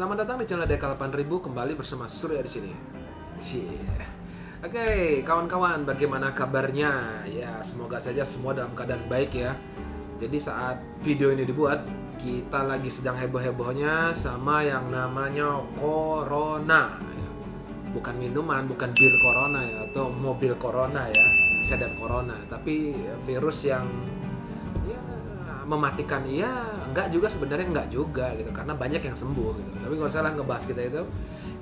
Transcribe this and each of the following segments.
Selamat datang di channel Deka 8000, kembali bersama Surya di sini. Oke, kawan-kawan, bagaimana kabarnya? Ya, semoga saja semua dalam keadaan baik ya. Jadi saat video ini dibuat, kita lagi sedang heboh-hebohnya sama yang namanya Corona. Bukan minuman, bukan bir Corona ya, atau mobil Corona ya, sedan Corona, tapi virus yang mematikan. Iya, enggak juga sebenarnya, enggak juga gitu, karena banyak yang sembuh gitu. Tapi nggak usah lah ngebahas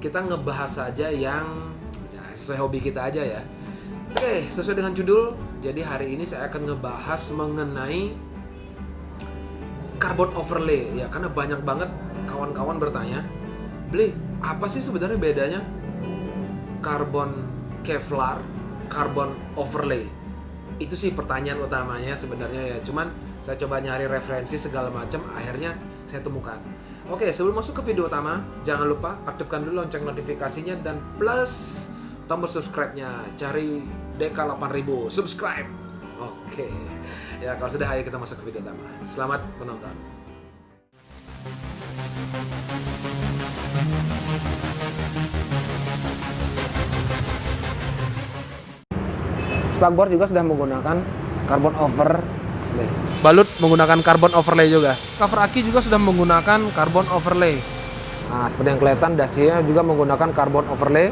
kita ngebahas saja yang ya, sesuai hobi kita aja ya. Oke, sesuai dengan judul, jadi hari ini saya akan ngebahas mengenai carbon overlay ya, karena banyak banget kawan-kawan bertanya, Bli, apa sih sebenarnya bedanya carbon Kevlar, carbon overlay? Itu sih pertanyaan utamanya sebenarnya ya. Cuman saya coba nyari referensi segala macam, akhirnya saya temukan. Oke, sebelum masuk ke video utama, jangan lupa aktifkan dulu lonceng notifikasinya dan plus tombol subscribe-nya. Cari Deka 8000 subscribe. Oke. Ya, kalau sudah, ayo kita masuk ke video utama. Selamat menonton. Spakbor juga sudah menggunakan carbon overlay. Balut menggunakan carbon overlay juga. Cover aki juga sudah menggunakan carbon overlay. Nah, seperti yang kelihatan, dasinya juga menggunakan carbon overlay.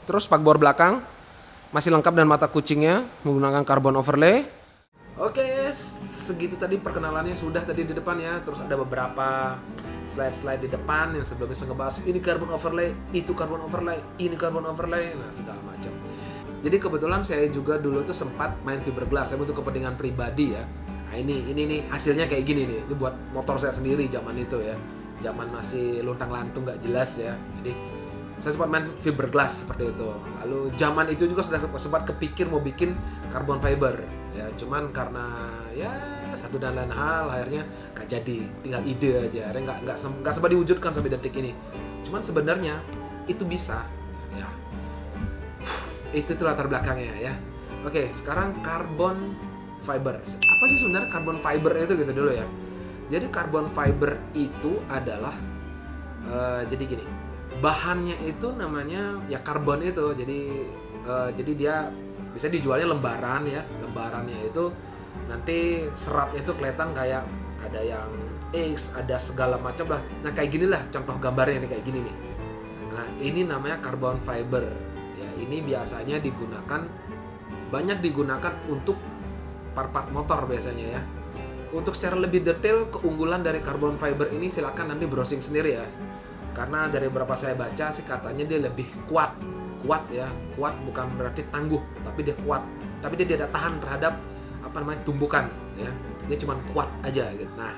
Terus spakbor belakang masih lengkap dan mata kucingnya menggunakan carbon overlay. Oke, segitu tadi perkenalannya sudah tadi di depan ya. Terus ada beberapa slide di depan yang sebelumnya saya ngebahas ini carbon overlay, itu carbon overlay, ini carbon overlay, nah segala macam. Jadi kebetulan saya juga dulu tuh sempat main fiberglass, saya untuk kepentingan pribadi ya. Nah ini hasilnya kayak gini nih. Ini buat motor saya sendiri zaman itu ya. Zaman masih luntang-lantung nggak jelas ya. Jadi saya sempat main fiberglass seperti itu. Lalu zaman itu juga sempat kepikir mau bikin carbon fiber ya. Cuman karena ya satu dan lain hal akhirnya nggak jadi, tinggal ide aja. Akhirnya nggak sempat diwujudkan sampai detik ini. Cuman sebenarnya itu bisa ya. Itu tuh latar belakangnya ya. Oke, sekarang carbon fiber. Apa sih sebenarnya carbon fiber itu gitu dulu ya. Jadi carbon fiber itu adalah jadi gini. Bahannya itu namanya ya karbon itu. Jadi dia bisa dijualnya lembaran ya. Lembarannya itu nanti seratnya itu kelihatan kayak ada yang X, ada segala macam lah. Nah, kayak gini lah contoh gambarnya nih, kayak gini nih. Nah, ini namanya carbon fiber. Ini biasanya banyak digunakan untuk part-part motor biasanya ya. Untuk secara lebih detail keunggulan dari carbon fiber ini silakan nanti browsing sendiri ya. Karena dari beberapa saya baca sih katanya dia lebih kuat ya. Kuat bukan berarti tangguh, tapi dia kuat. Tapi dia tidak tahan terhadap tumbukan ya. Dia cuma kuat aja gitu. Nah,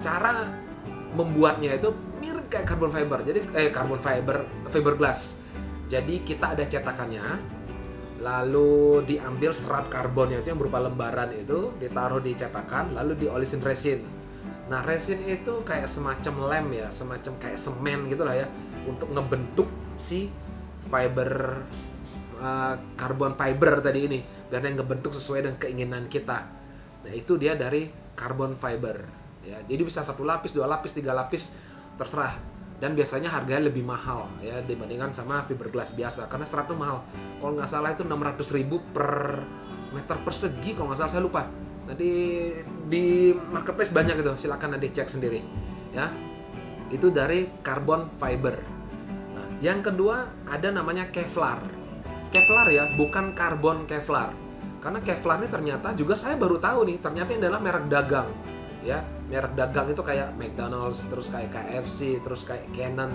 cara membuatnya itu mirip kayak carbon fiber. Jadi fiberglass. Jadi kita ada cetakannya, lalu diambil serat karbonnya itu yang berupa lembaran itu, ditaruh di cetakan, lalu diolisin resin. Nah, resin itu kayak semacam lem ya, semacam kayak semen gitulah ya, untuk ngebentuk si fiber carbon fiber tadi ini, biar dia ngebentuk sesuai dengan keinginan kita. Nah, itu dia dari carbon fiber. Ya, jadi bisa 1 lapis, 2 lapis, 3 lapis, terserah. Dan biasanya harganya lebih mahal ya dibandingkan sama fiberglass biasa, karena seratnya mahal. Kalau nggak salah itu 600.000 per meter persegi kalau nggak salah, saya lupa. Nanti di marketplace banyak itu, silakan nanti cek sendiri ya. Itu dari carbon fiber. Nah, yang kedua ada namanya Kevlar. Kevlar ya, bukan karbon Kevlar. Karena Kevlar ini ternyata juga saya baru tahu nih, ternyata ini adalah merek dagang ya. Merek dagang itu kayak McDonald's, terus kayak KFC, terus kayak Canon,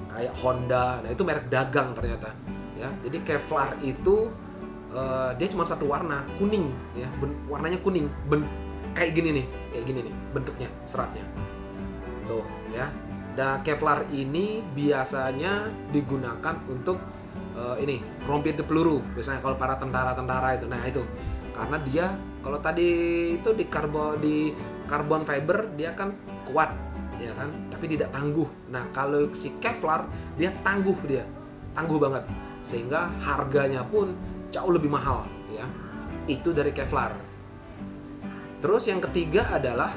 kayak Honda. Nah, itu merek dagang ternyata ya. Jadi Kevlar itu dia cuma satu warna, kuning ya. Warnanya kuning, kayak gini nih bentuknya, seratnya tuh ya. Dan Kevlar ini biasanya digunakan untuk rompi peluru, biasanya kalau para tentara itu. Nah, itu karena dia kalau tadi itu di carbon fiber dia kan kuat ya kan, tapi tidak tangguh. Nah, kalau si Kevlar dia tangguh banget, sehingga harganya pun jauh lebih mahal ya. Itu dari Kevlar. Terus yang ketiga adalah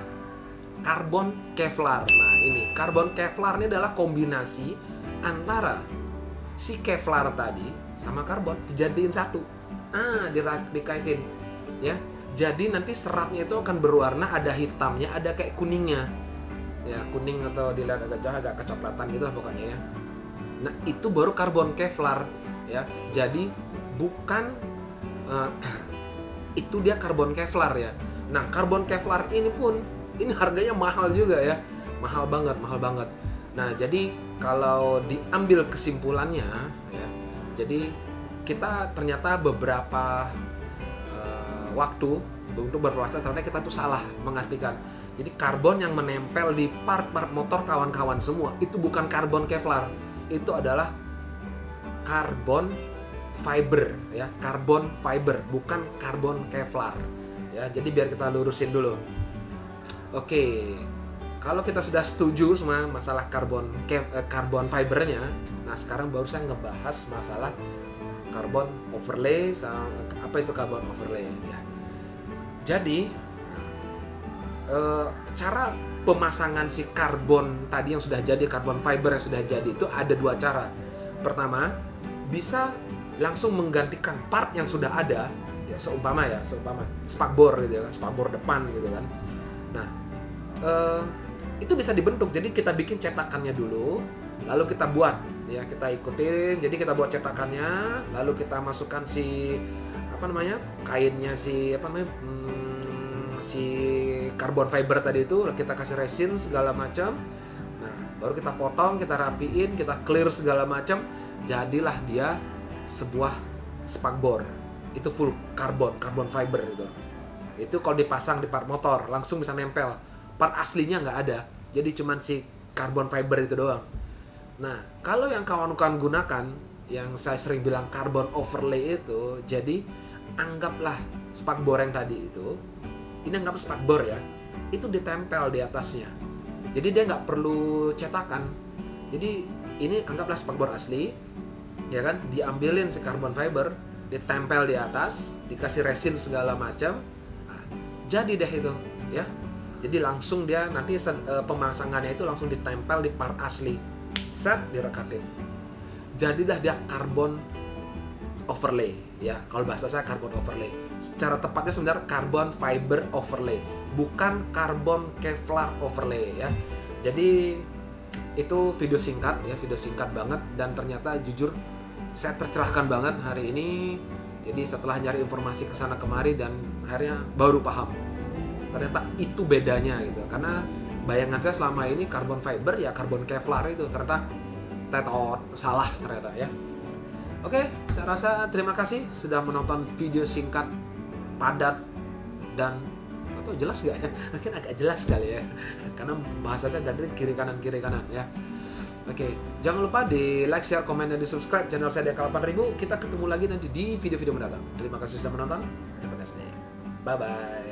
karbon Kevlar. Nah, ini. Karbon Kevlar ini adalah kombinasi antara si Kevlar tadi sama karbon dijadiin satu. Dikaitin ya. Jadi nanti seratnya itu akan berwarna, ada hitamnya, ada kayak kuningnya. Ya, kuning atau dilihat agak jauh agak kecoklatan gitu lah pokoknya ya. Nah, itu baru karbon Kevlar ya. Jadi bukan itu dia karbon Kevlar ya. Nah, karbon Kevlar ini pun ini harganya mahal juga ya. Mahal banget. Nah, jadi kalau diambil kesimpulannya ya. Jadi kita ternyata beberapa waktu untuk berpuasa ternyata kita tuh salah mengartikan. Jadi karbon yang menempel di part-part motor kawan-kawan semua itu bukan karbon Kevlar. Itu adalah karbon fiber ya, karbon fiber bukan karbon Kevlar. Ya, jadi biar kita lurusin dulu. Oke. Kalau kita sudah setuju sama masalah karbon fibernya, nah sekarang baru saya ngebahas masalah karbon overlay sama apa itu karbon overlay ya. Jadi cara pemasangan si karbon tadi yang sudah jadi, karbon fiber yang sudah jadi itu ada dua cara. Pertama, bisa langsung menggantikan part yang sudah ada ya, seumpama spakbor gitu ya kan, spakbor depan gitu kan. Nah, itu bisa dibentuk. Jadi kita bikin cetakannya dulu, lalu kita buat ya, kita ikutin. Jadi kita buat cetakannya, lalu kita masukkan si kainnya, si si karbon fiber tadi itu, kita kasih resin segala macam. Nah, baru kita potong, kita rapiin, kita clear segala macam, jadilah dia sebuah spakbor. Itu full karbon fiber gitu. Itu kalau dipasang di part motor langsung bisa nempel. Part aslinya nggak ada. Jadi cuman si karbon fiber itu doang. Nah, kalau yang kawan-kawan gunakan yang saya sering bilang karbon overlay itu, jadi anggaplah spakbor yang tadi itu, ini anggap spakbor ya, itu ditempel di atasnya. Jadi dia nggak perlu cetakan. Jadi ini anggaplah spakbor asli, ya kan? Diambilin si karbon fiber, ditempel di atas, dikasih resin segala macam, nah, jadi deh itu, ya. Jadi langsung dia nanti pemasangannya itu langsung ditempel di part asli, set direkatin. Jadilah dia karbon overlay, ya. Kalau bahasa saya karbon overlay. Secara tepatnya sebenarnya carbon fiber overlay, bukan karbon Kevlar overlay ya. Jadi itu video singkat banget, dan ternyata jujur saya tercerahkan banget hari ini. Jadi setelah nyari informasi kesana kemari dan akhirnya baru paham ternyata itu bedanya gitu. Karena bayangan saya selama ini karbon fiber ya karbon Kevlar itu, ternyata salah ternyata ya. Oke, saya rasa terima kasih sudah menonton video singkat, padat, dan jelas gak ya? Mungkin agak jelas kali ya, karena bahasa saya dari kiri kanan ya. Oke, jangan lupa di like, share, komen, dan di subscribe channel saya Deka 8000. Kita ketemu lagi nanti di video-video mendatang. Terima kasih sudah menonton. Have a nice day. Bye bye.